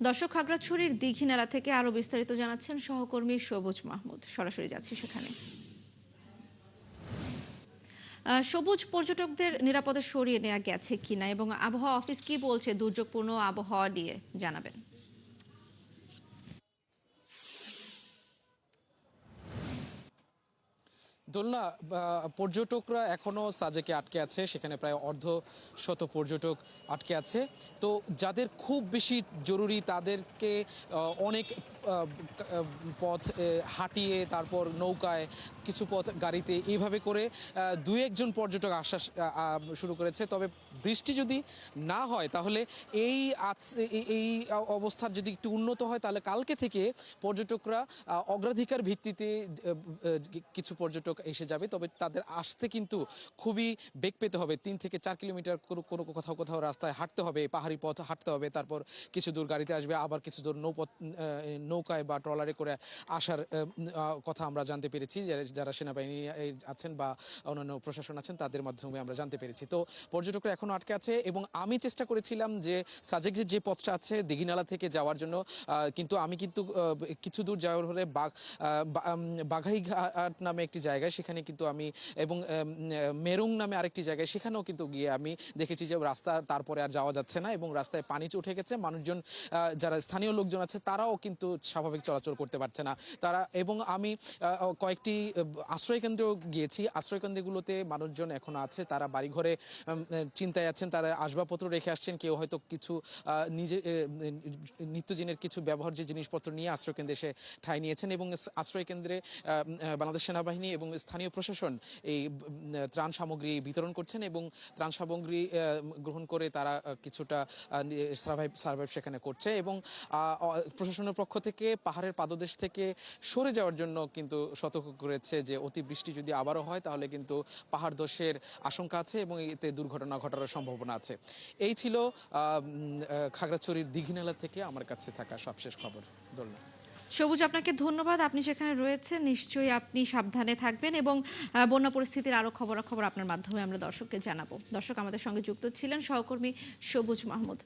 দর্শক, খাগড়াছড়ির দীঘিনালা থেকে আরো বিস্তারিত জানাচ্ছেন সহকর্মী সবুজ মাহমুদ। সরাসরি যাচ্ছি সেখানে। সবুজ, পর্যটকদের নিরাপদে সরিয়ে নেওয়া গেছে কিনা এবং আবহাওয়া অফিস কি বলছে দুর্যোগপূর্ণ আবহাওয়া নিয়ে, জানাবেন। দোলনা পর্যটকরা এখনো সাজেকে আটকে আছে, সেখানে প্রায় অর্ধশত পর্যটক আটকে আছে। তো যাদের খুব বেশি জরুরি তাদেরকে অনেক পথ হাঁটিয়ে, তারপর নৌকায়, কিছু পথ গাড়িতে, এইভাবে করে দুই একজন পর্যটক আসা শুরু করেছে। তবে বৃষ্টি যদি না হয় তাহলে এই এই অবস্থার যদি একটু উন্নত হয় তাহলে কালকে থেকে পর্যটকরা অগ্রাধিকার ভিত্তিতে কিছু পর্যটক এসে যাবে। তবে তাদের আসতে কিন্তু খুবই বেগ পেতে হবে। 3 থেকে 4 কিলোমিটার কোনো কোথাও কোথাও রাস্তায় হাঁটতে হবে, পাহাড়ি পথ হাঁটতে হবে, তারপর কিছু দূর গাড়িতে আসবে, আবার কিছু দূর নৌকায় বা ট্রলারে করে আসার কথা আমরা জানতে পেরেছি, যারা সেনাবাহিনী আছেন বা অন্যান্য প্রশাসন আছেন তাদের মাধ্যমে আমরা জানতে পেরেছি। তো পর্যটকরা এখনো আটকে আছে এবং আমি চেষ্টা করেছিলাম যে সাজেকের যে পথটা আছে দীঘিনালা থেকে যাওয়ার জন্য, কিন্তু আমি কিছু দূর যাওয়ার হলে বাঘাইঘাট নামে একটি জায়গায়, সেখানে কিন্তু আমি, এবং মেরুং নামে আরেকটি জায়গায়, সেখানেও কিন্তু গিয়ে আমি দেখেছি যে রাস্তা তারপরে আর যাওয়া যাচ্ছে না এবং রাস্তায় পানি উঠে গেছে। মানুষজন, যারা স্থানীয় লোকজন আছে, তারাও কিন্তু স্বাভাবিক চলাচল করতে পারছে না। এবং আমি কয়েকটি আশ্রয়কেন্দ্রেও গিয়েছি। আশ্রয়কেন্দ্রগুলোতে মানুষজন এখনো আছে, তারা বাড়িঘরে চিন্তায় আছেন, তারা আসবাবপত্র রেখে আসছেন, কেউ হয়তো কিছু নিজে নিত্যদিনের কিছু ব্যবহার্য জিনিসপত্র নিয়ে আশ্রয়কেন্দ্রে এসে ঠাঁই নিয়েছেন। এবং আশ্রয়কেন্দ্রে বাংলাদেশ সেনাবাহিনী এবং স্থানীয় প্রশাসন এই ত্রাণ সামগ্রী বিতরণ করছেন এবং ত্রাণ সামগ্রী গ্রহণ করে তারা কিছুটা সার্ভাইভ সেখানে করছে। এবং প্রশাসনের পক্ষ থেকে পাহাড়ের পাদদেশ থেকে সরে যাওয়ার জন্য কিন্তু সতর্ক করেছে যে অতিবৃষ্টি যদি আবারও হয় তাহলে কিন্তু পাহাড় ধসের আশঙ্কা আছে এবং এতে দুর্ঘটনা ঘটার সম্ভাবনা আছে। এই ছিল খাগড়াছড়ির দীঘিনালা থেকে আমার কাছে থাকা সবশেষ খবর। দোলনা। সবুজ, আপনাকে ধন্যবাদ। আপনি সেখানে রয়েছেন, নিশ্চয়ই আপনি সাবধানে থাকবেন এবং বন্যা পরিস্থিতির আরো খবরাখবর আপনার মাধ্যমে আমরা দর্শককে জানাবো। দর্শক, আমাদের সঙ্গে যুক্ত ছিলেন সহকর্মী সবুজ মাহমুদ।